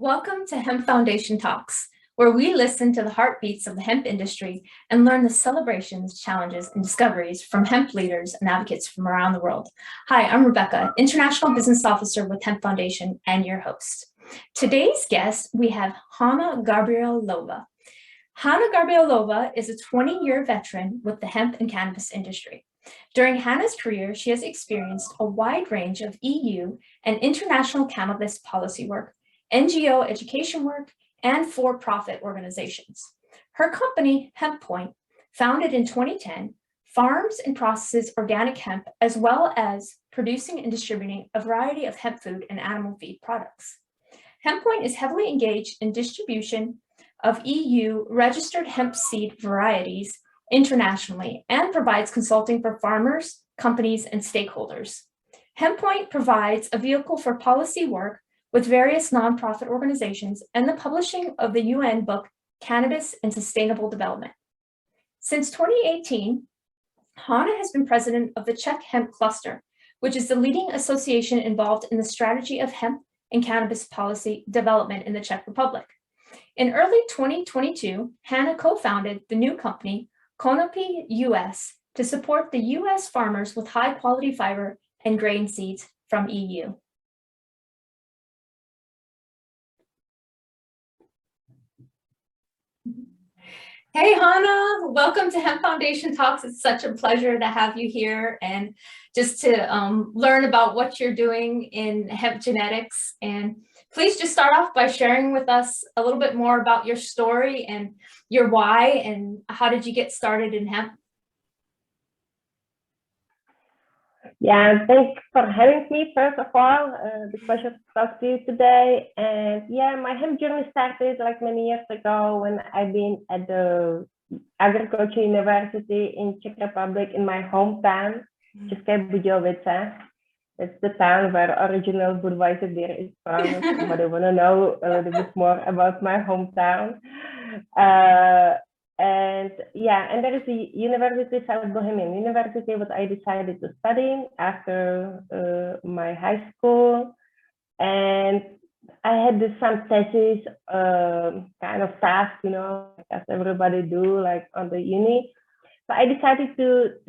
Welcome to Hemp Foundation Talks, where we listen to the heartbeats of the hemp industry and learn the celebrations, challenges, and discoveries from hemp leaders and advocates from around the world. Hi, I'm Rebecca, International Business Officer with Hemp Foundation and your host. Today's guest, we have Hana Gabrielová. Hana Gabrielová is a 20-year veteran with the hemp and cannabis industry. During Hana's career, she has experienced a wide range of EU and international cannabis policy work, NGO education work, and for-profit organizations. Her company, Hempoint, founded in 2010, farms and processes organic hemp, as well as producing and distributing a variety of hemp food and animal feed products. Hempoint is heavily engaged in distribution of EU registered hemp seed varieties internationally and provides consulting for farmers, companies, and stakeholders. Hempoint provides a vehicle for policy work with various nonprofit organizations and the publishing of the UN book, Cannabis and Sustainable Development. Since 2018, Hana has been president of the CzecHemp cluster, which is the leading association involved in the strategy of hemp and cannabis policy development in the Czech Republic. In early 2022, Hana co-founded the new company, KonopiUS, to support the US farmers with high-quality fiber and grain seeds from EU. Hey, Hana, welcome to Hemp Foundation Talks. It's such a pleasure to have you here and just to learn about what you're doing in hemp genetics. And please just start off by sharing with us a little bit more about your story and your why and how did you get started in hemp? Yeah, thanks for having me, first of all. The pleasure to talk to you today. And yeah, my hemp journey started like many years ago when I've been at the agriculture university in Czech Republic in my hometown, Czech Republic. It's the town where original Budweiser beer is from. If somebody want to know a little bit more about my hometown. And yeah, and there is the University, South Bohemian University, what I decided to study after my high school. And I had some thesis kind of task, you know, as everybody do, like on the uni. So I decided to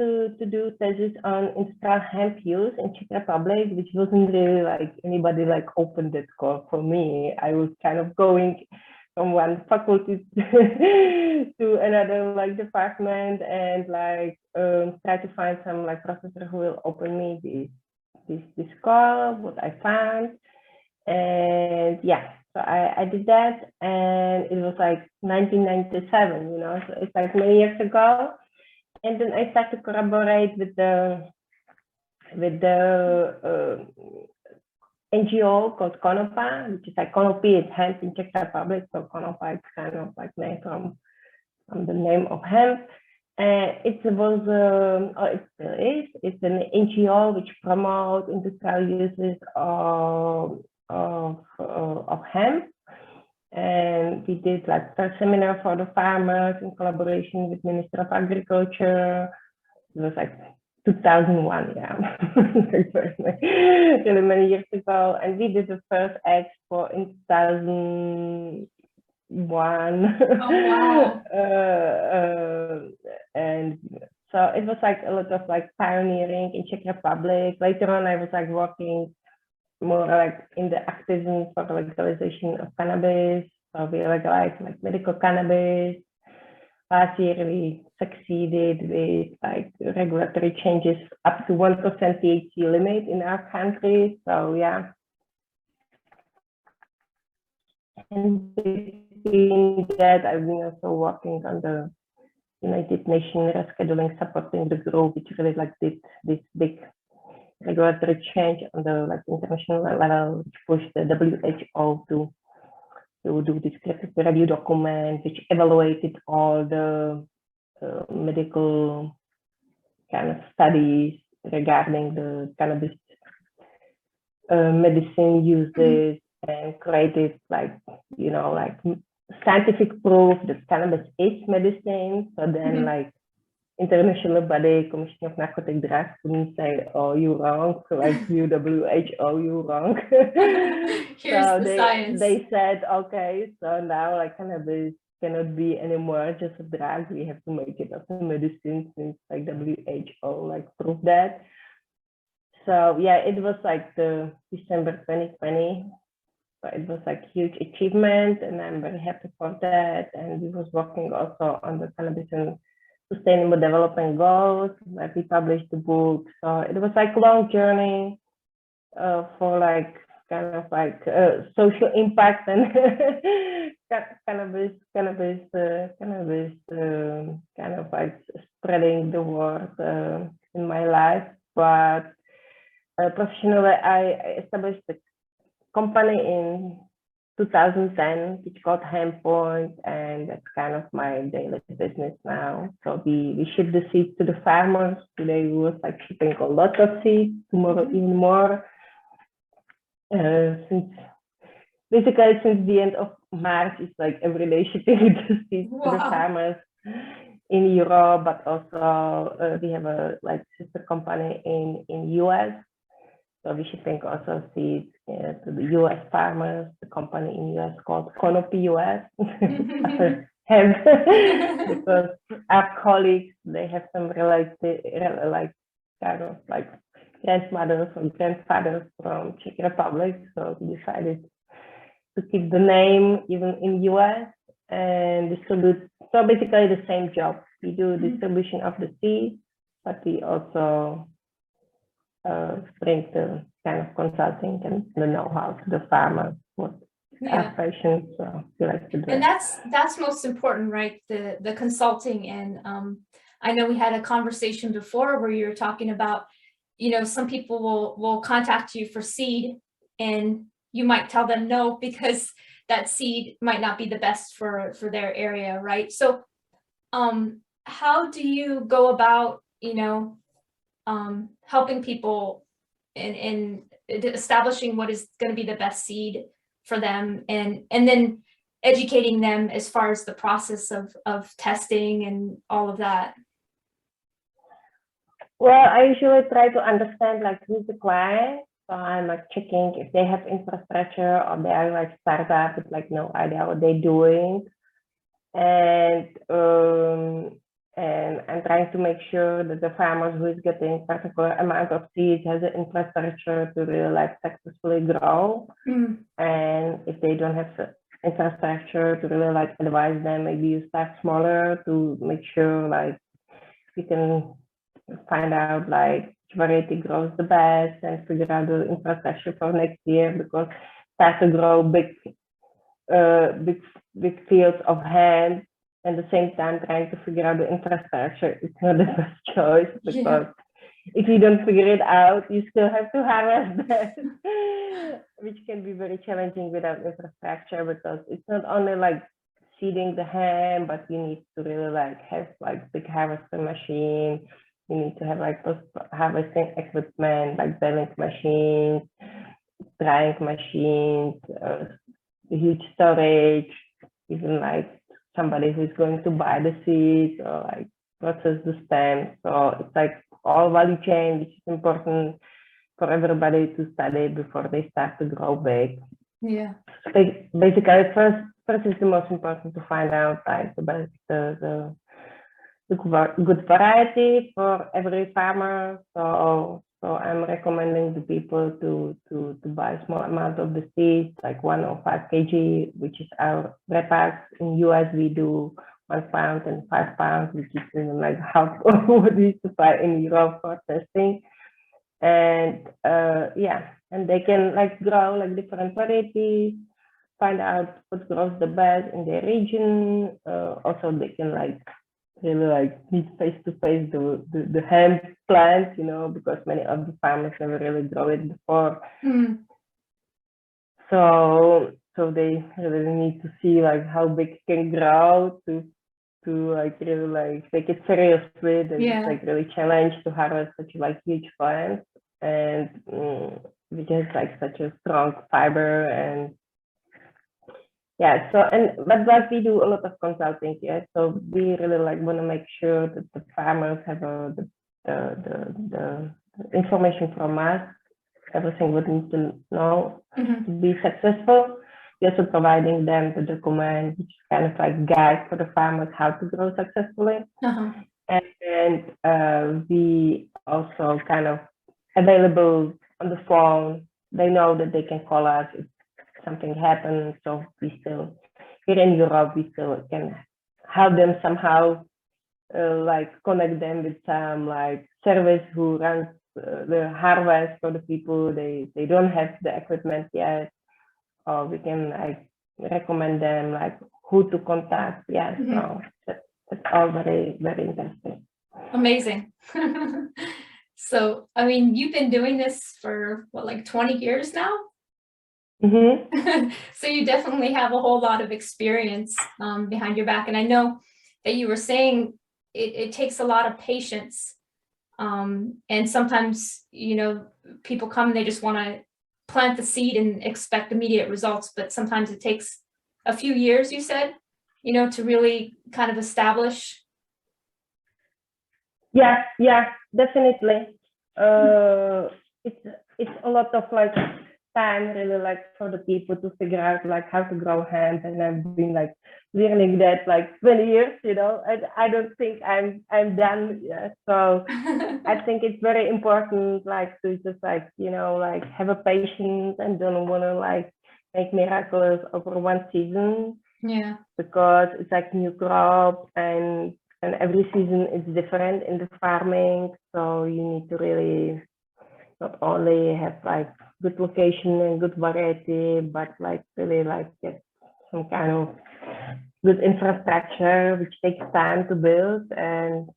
do thesis on industrial hemp use in Czech Republic, which wasn't really like anybody like opened that call for me. I was kind of going from one faculty to another like department and like try to find some like professor who will open me this call, what I found. And yeah, so I did that, and it was like 1997, you know, so it's like many years ago. And then I started to collaborate with the NGO called Konopa, which is like Konopi, it's hemp in Czech Republic. So Konopa is kind of like name from the name of hemp. And it was, or it still is, it's an NGO which promotes industrial uses of hemp. And we did like a seminar for the farmers in collaboration with Minister of Agriculture. It was like 2001, yeah, really many years ago. And we did the first expo in 2001. Oh, wow. And so it was like a lot of like pioneering in Czech Republic. Later on, I was like working more like in the activism for the legalization of cannabis. So we legalized like medical cannabis. Last year we succeeded with like regulatory changes up to 1% THC limit in our country. So yeah. And between that, I've been also working on the United Nations rescheduling, supporting the group, which really like did this big regulatory change on the like international level, which pushed the WHO to do this critical review document, which evaluated all the medical kind of studies regarding the cannabis medicine uses and created like, you know, like scientific proof that cannabis is medicine. So then like international body, Commission of Narcotic Drugs, couldn't say, oh, you wrong, so like WHO, you wrong. Here's So the science. they said, okay, so now like cannabis cannot be anymore just a drug. We have to make it as a medicine since like WHO like proved that. So yeah, it was like the December 2020. So it was like huge achievement, and I'm very happy for that. And we was working also on the Cannabis and Sustainable Development Goals, where we published the book. So it was like a long journey for like kind of like social impact and cannabis kind of like spreading the word in my life. But professionally, I established a company in 2010, it's called Hempoint, and that's kind of my daily business now. So we ship the seeds to the farmers. Today we was like shipping a lot of seeds, tomorrow even more. Since the end of March, it's like every day shipping the seeds to the farmers in Europe, but also we have a like sister company in US. So we shipping also seeds to the US farmers. The company in US called KonopiUS, Hemp, because our colleagues, they have some related, like kind of like grandmothers or grandfathers from Czech Republic. So we decided to keep the name even in US and distribute. So basically the same job. We do distribution of the seeds, but we also bring the kind of consulting and the know-how to the farmers, what our patients like to do. And that's most important, right? The consulting. And I know we had a conversation before where you were talking about, you know, some people will contact you for seed and you might tell them no because that seed might not be the best for their area, right? So how do you go about, you know, helping people in establishing what is going to be the best seed for them, and then educating them as far as the process of testing and all of that? Well, I usually try to understand like who's the client. So I'm like checking if they have infrastructure or they are like startup with like no idea what they're doing. And I'm trying to make sure that the farmers who is getting particular amount of seeds has the infrastructure to really like successfully grow. And if they don't have the infrastructure, to really like advise them, maybe you start smaller to make sure like you can find out like which variety grows the best and figure out the infrastructure for next year, because start to grow big fields of hemp. At the same time, trying to figure out the infrastructure is not the best choice, because if you don't figure it out, you still have to harvest that, which can be very challenging without infrastructure, because it's not only like seeding the hemp, but you need to really like have like big harvesting machine. You need to have like post-harvesting equipment, like baling machines, drying machines, huge storage, even like somebody who's going to buy the seeds or like process the stems. So it's like all value chain, which is important for everybody to study before they start to grow big. Yeah. Basically, first is the most important to find out like the good variety for every farmer. So I'm recommending the people to buy a small amount of the seeds, like 1 or 5 kg, which is our repacks. In US, we do 1 pound and 5 pounds, which is even like half of what we supply in Europe for testing. And and they can like grow like different varieties, find out what grows the best in their region. Also, they can like really like meet face to face the hemp plant, you know, because many of the farmers never really grow it before. So they really need to see like how big it can grow to like really like take it seriously. It's like really challenge to harvest such like huge plants, and which has like such a strong fiber and Yeah, so but we do a lot of consulting, yeah. So we really like want to make sure that the farmers have the information from us, everything we need to know to be successful. We're also providing them the document, which is kind of like guide for the farmers how to grow successfully. And we also kind of available on the phone. They know that they can call us if something happens. So we still, here in Europe, we still can help them somehow, like connect them with some like service who runs the harvest for the people. They don't have the equipment yet, or we can like recommend them like who to contact. Yeah, so that's all very, very interesting. Amazing. So, I mean, you've been doing this for what, like 20 years now? So you definitely have a whole lot of experience behind your back. And I know that you were saying it takes a lot of patience. And sometimes, you know, people come and they just want to plant the seed and expect immediate results. But sometimes it takes a few years, you said, you know, to really kind of establish. Yeah, definitely. It's a lot of like time really like for the people to figure out like how to grow hemp, and I've been like learning that like 20 years, you know, and I don't think I'm done yet. So I think it's very important like to just like, you know, like have a patience and don't want to like make miracles over one season. Yeah. Because it's like new crop and every season is different in the farming. So you need to really not only have like good location and good variety, but like really like get some kind of good infrastructure, which takes time to build, and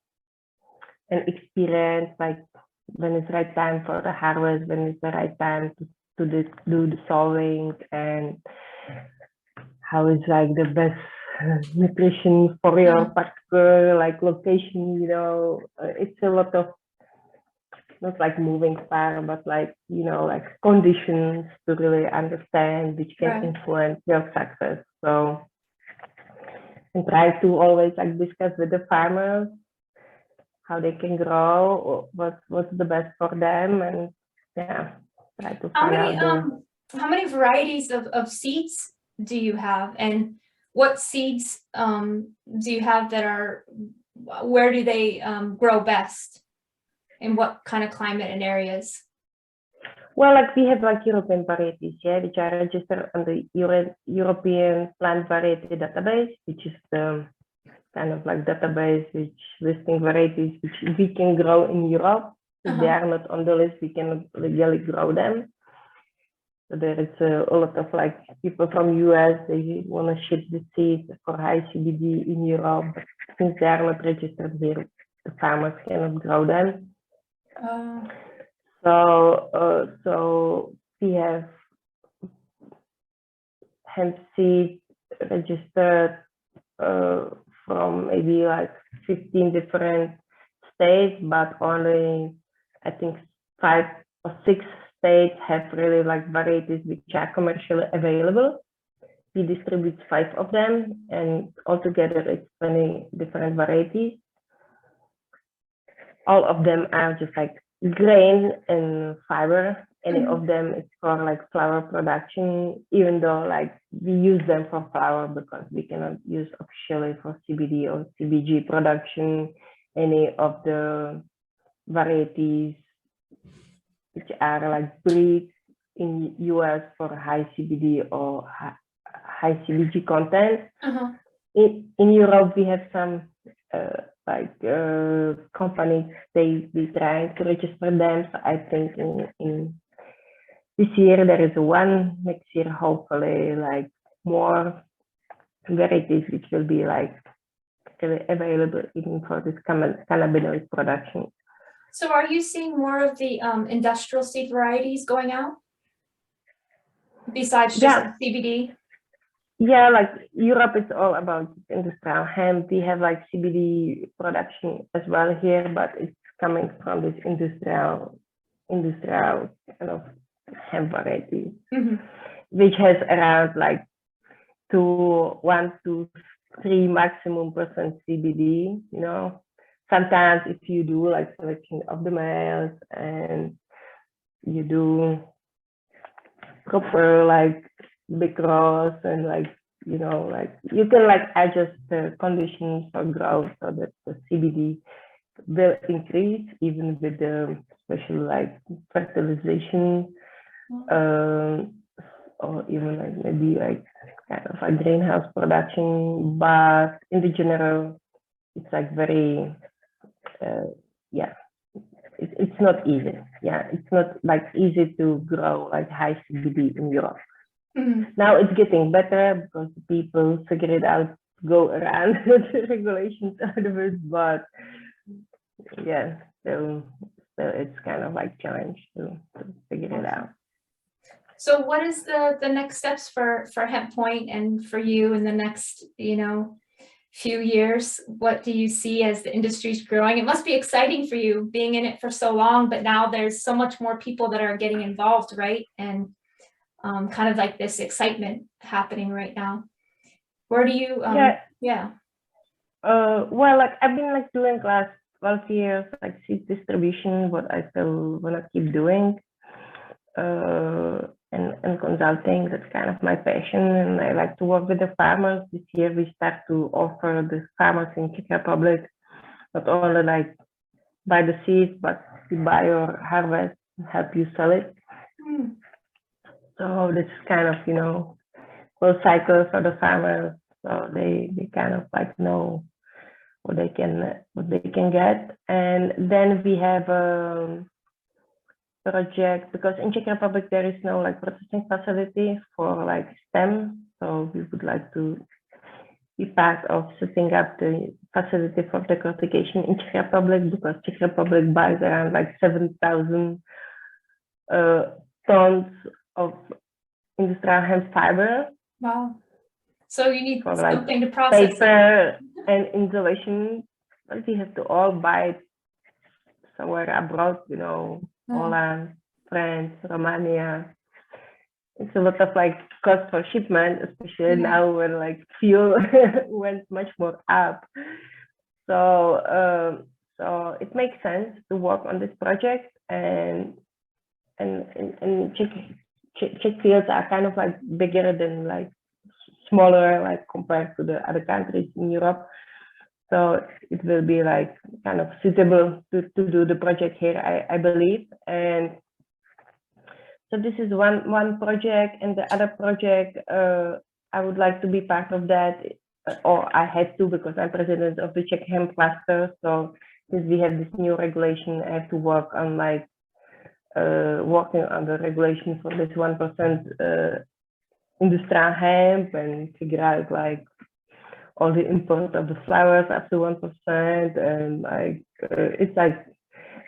experience like when it's right time for the harvest, when it's the right time to do the sowing, and how is like the best nutrition for your particular like location, you know. It's a lot of not like moving farm, but like, you know, like conditions to really understand which can influence your success. So and try to always like discuss with the farmers how they can grow, what's the best for them, and yeah, try to find out how many varieties of seeds do you have, and what seeds do you have that are, where do they grow best, in what kind of climate and areas? Well, like we have like European varieties, yeah, which are registered on the European plant variety database, which is the kind of like database which listing varieties which we can grow in Europe. If they are not on the list, we cannot legally grow them. So there is a lot of like people from US, they want to ship the seeds for high CBD in Europe, but since they are not registered here, the farmers cannot grow them. So we have hemp seed registered from maybe like 15 different states, but only I think 5 or 6 states have really like varieties which are commercially available. We distribute 5 of them, and altogether it's 20 different varieties. All of them are just like grain and fiber. Any of them is for like flower production, even though like we use them for flower because we cannot use officially for CBD or CBG production any of the varieties which are like breed in US for high CBD or high CBG content. In Europe, we have some companies, they trying to register them. So I think in this year there is one, next year hopefully like more varieties which will be like available even for this cannabinoid production. So are you seeing more of the industrial seed varieties going out besides just CBD? Yeah, like Europe is all about industrial hemp. We have like CBD production as well here, but it's coming from this industrial kind of hemp variety, which has around like to 1 to 3 maximum percent CBD, you know. Sometimes if you do like selection of the males and you do proper like big rows and like, you know, like you can like adjust the conditions for growth so that the CBD will increase even with the special like fertilization, or even like maybe like kind of like greenhouse production. But in the general, it's like very, yeah, it's not easy. Yeah, it's not like easy to grow like high CBD in Europe. Now it's getting better because people figure it out, go around the regulations out of it, but yeah, still it's kind of like challenge to figure it out. So what is the next steps for Hempoint and for you in the next, you know, few years? What do you see as the industry's growing? It must be exciting for you being in it for so long, but now there's so much more people that are getting involved, right? And kind of like this excitement happening right now. Where do you, well, like I've been like doing last 12 years, like seed distribution, what I still want to keep doing. And consulting, that's kind of my passion, and I like to work with the farmers. This year we start to offer the farmers in Czech Republic not only like buy the seeds, but to buy or harvest and help you sell it. So this is kind of, you know, full cycle for the farmers, so they kind of like know what they can get. And then we have project, because in Czech Republic there is no like processing facility for like stem, so we would like to be part of setting up the facility for decortication in Czech Republic, because Czech Republic buys around like 7,000 tons of industrial hemp fiber. Wow. So you need for something like to process paper and insulation, but we have to all buy it somewhere abroad, you know, Holland, France, Romania. It's a lot of like cost for shipment, especially now when like fuel went much more up. So it makes sense to work on this project, and Czech fields are kind of like bigger than like smaller, like compared to the other countries in Europe. So it will be like kind of suitable to do the project here, I believe. And so this is one project, and the other project, I would like to be part of that, or I had to, because I'm president of the CzecHemp cluster. So since we have this new regulation, I have to work on like working on the regulation for this 1% industrial hemp, and figure out like all the import of the flowers up to 1%, and like it's like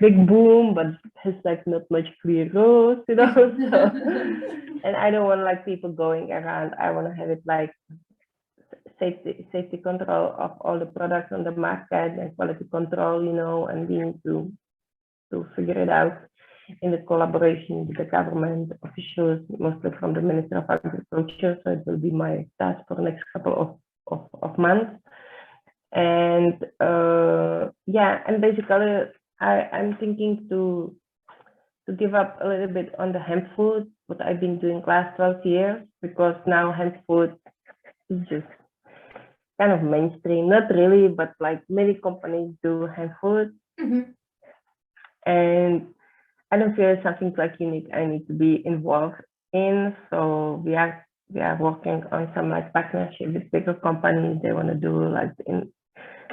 big boom, but has like not much clear rules, you know. So, and I don't want like people going around. I want to have it like safety control of all the products on the market and quality control, you know, and we need to figure it out in the collaboration with the government officials, mostly from the Minister of Agriculture. So it will be my task for the next couple of months. And yeah, and basically I'm thinking to give up a little bit on the hemp food, what I've been doing last 12 years, because now hemp food is just kind of mainstream, not really, but like many companies do hemp food. And I don't feel it's something like unique I need to be involved in. So we are working on some like partnership with bigger companies. They want to do like in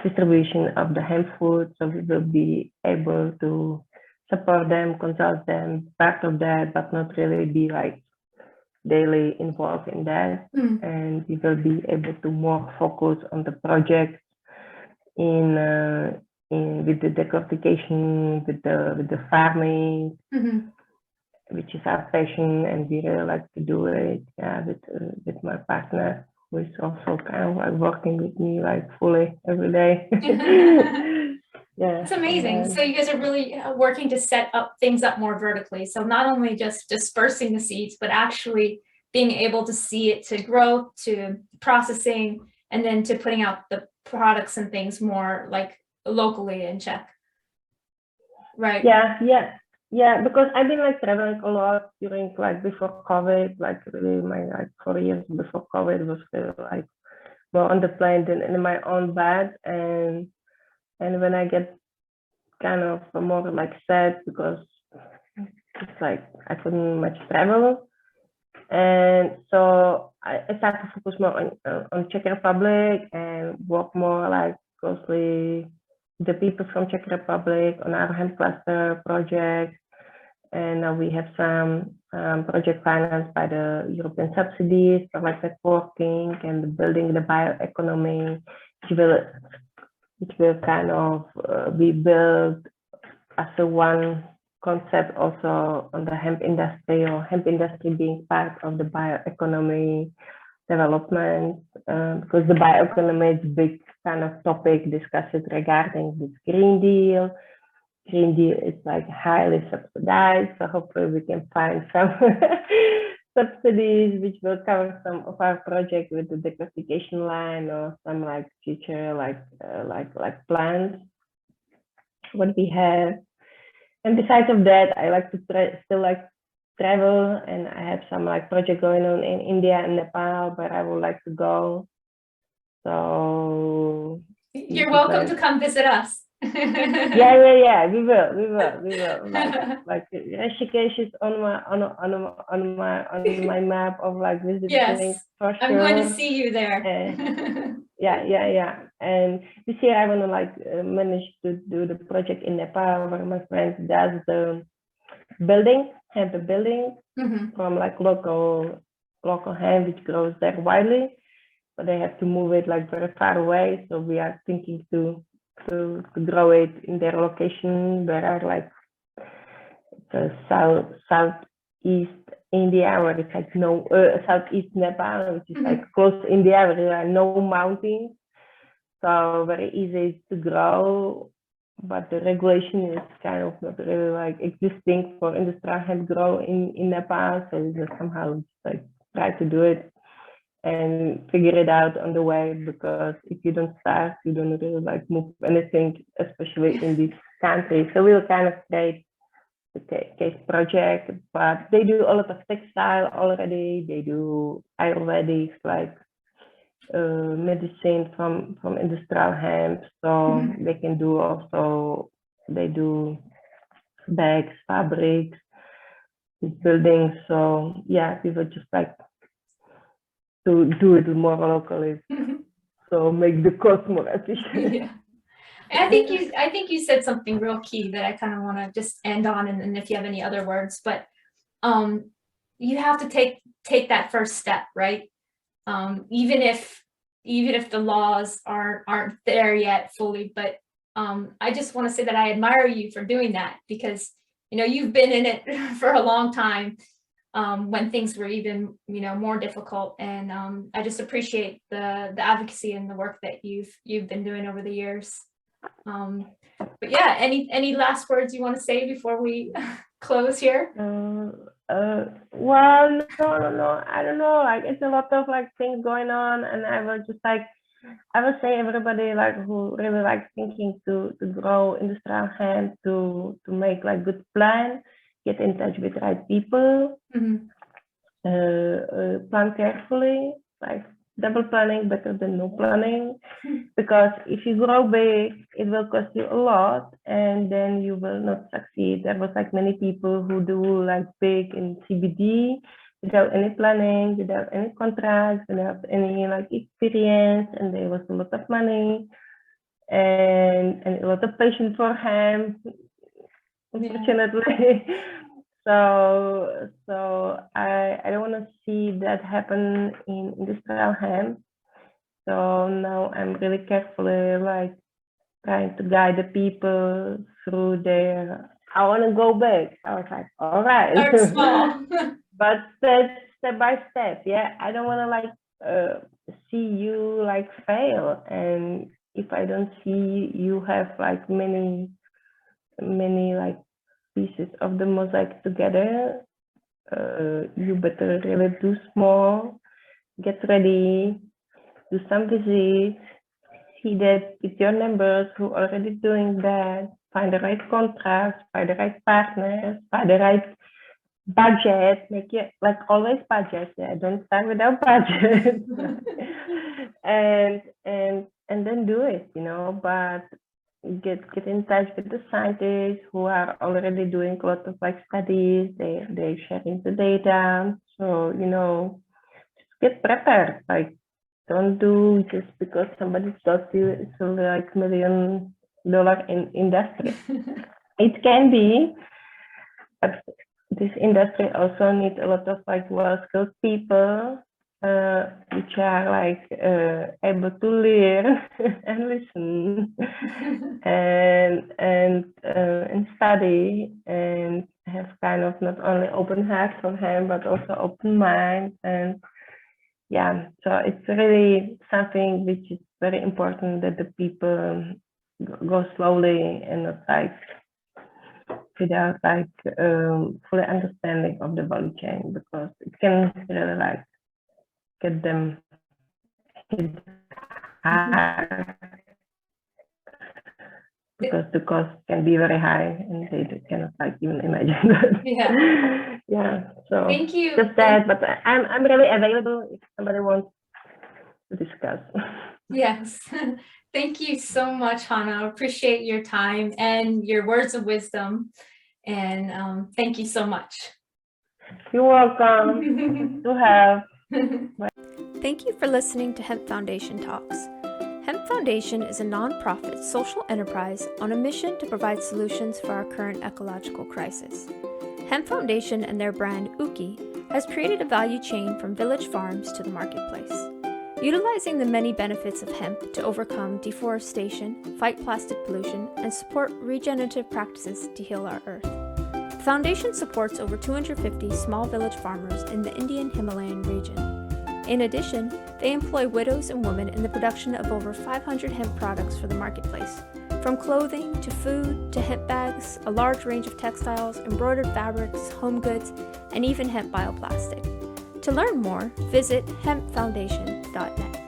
distribution of the hemp food, so we will be able to support them, consult them, part of that, but not really be like daily involved in that. And we will be able to more focus on the project with the decortication, with the farming, which is our passion, and we really like to do it with my partner, who is also kind of like working with me like fully every day. Yeah, it's amazing. So you guys are really working to set up things up more vertically. So not only just dispersing the seeds, but actually being able to see it to growth, to processing, and then to putting out the products and things more like locally in Czech. Right. Yeah, because I've been like traveling a lot during like before COVID, like really my like 4 years before COVID was still like more on the plane than in my own bed, and when I get kind of more like sad because it's like I couldn't much travel, and so I started to focus more on Czech Republic and work more like closely with the people from Czech Republic on our hemp cluster project. And now we have some project financed by the European subsidies for like networking and building the bioeconomy, which will kind of be built as a one concept also on the hemp industry, or hemp industry being part of the bioeconomy development, because the bioeconomy is a big kind of topic discussed regarding this Green Deal. Green Deal is like highly subsidized, so hopefully we can find some subsidies which will cover some of our project with the decortification line or some like future like plans what we have. And besides of that, I like to still like travel, and I have some like project going on in India and Nepal where I would like to go. So you're welcome to come visit us. Yeah. We will. Like Rishikesh is on my map of like visiting. Yes, for sure. I'm going to see you there. Yeah. And this year I want to like manage to do the project in Nepal where my friend does the hemp building from like local hemp which grows there widely, but they have to move it like very far away. So we are thinking to grow it in their location where are like the southeast India, where it's like no southeast Nepal, which is like close to India, where there are no mountains, so very easy to grow, but the regulation is kind of not really like existing for industrial hemp grow in Nepal. So we just somehow like try to do it and figure it out on the way, because if you don't start, you don't really like move anything, especially in this country. So we will kind of create the case project, but they do a lot of textile already. They do Ayurvedics, like medicine from industrial hemp. So they can do also, they do bags, fabrics, buildings. So yeah, we will just like to do it more locally, so make the cost more efficient. Yeah. I think you said something real key that I kind of want to just end on, and if you have any other words, but you have to take that first step, right? Even if the laws aren't there yet fully, but I just want to say that I admire you for doing that, because you've been in it for a long time. When things were even more difficult, and I just appreciate the advocacy and the work that you've been doing over the years. But yeah, any last words you want to say before we close here? Well, no, I don't know, like it's a lot of like things going on, and I will say everybody like who really like thinking to grow industrial hemp, to make like good plan, get in touch with right people, plan carefully, like double planning better than no planning, because if you grow big, it will cost you a lot, and then you will not succeed. There was like many people who do like big in CBD without any planning, without any contracts, without any like experience, and there was a lot of money and a lot of patience for hemp, unfortunately. So I don't want to see that happen in industrial hemp. So now I'm really carefully like trying to guide the people through their, I want to go back. I was like, all right. Start small. But step by step. Yeah, I don't want to like see you like fail. And if I don't see you have like many like pieces of the mosaic together, you better really do small, get ready, do some visits, see that with your neighbors who are already doing that, find the right contracts, find the right partners, find the right budget, make it like always budget. Yeah, don't start without budget. and then do it, but get in touch with the scientists who are already doing a lot of like studies. They're sharing the data. So, just get prepared. Like, don't do just because somebody tells you it's a like $1 million industry. It can be, but this industry also needs a lot of like well-skilled people, which are like able to learn and listen and study and have kind of not only open heart for him but also open mind. And yeah, so it's really something which is very important that the people go slowly and not like without like fully understanding of the value chain, because it can really like get them hit hard because the cost can be very high and they cannot like even imagine that. Yeah. So Thank you. Just that, but I'm really available if somebody wants to discuss. Yes. Thank you so much, Hana. I appreciate your time and your words of wisdom. And thank you so much. You're welcome to have. Thank you for listening to Hemp Foundation Talks. Hemp Foundation is a nonprofit social enterprise on a mission to provide solutions for our current ecological crisis. Hemp Foundation and their brand Uki has created a value chain from village farms to the marketplace, utilizing the many benefits of hemp to overcome deforestation, fight plastic pollution, and support regenerative practices to heal our earth. The foundation supports over 250 small village farmers in the Indian Himalayan region. In addition, they employ widows and women in the production of over 500 hemp products for the marketplace, from clothing to food to hemp bags, a large range of textiles, embroidered fabrics, home goods, and even hemp bioplastic. To learn more, visit hempfoundation.net.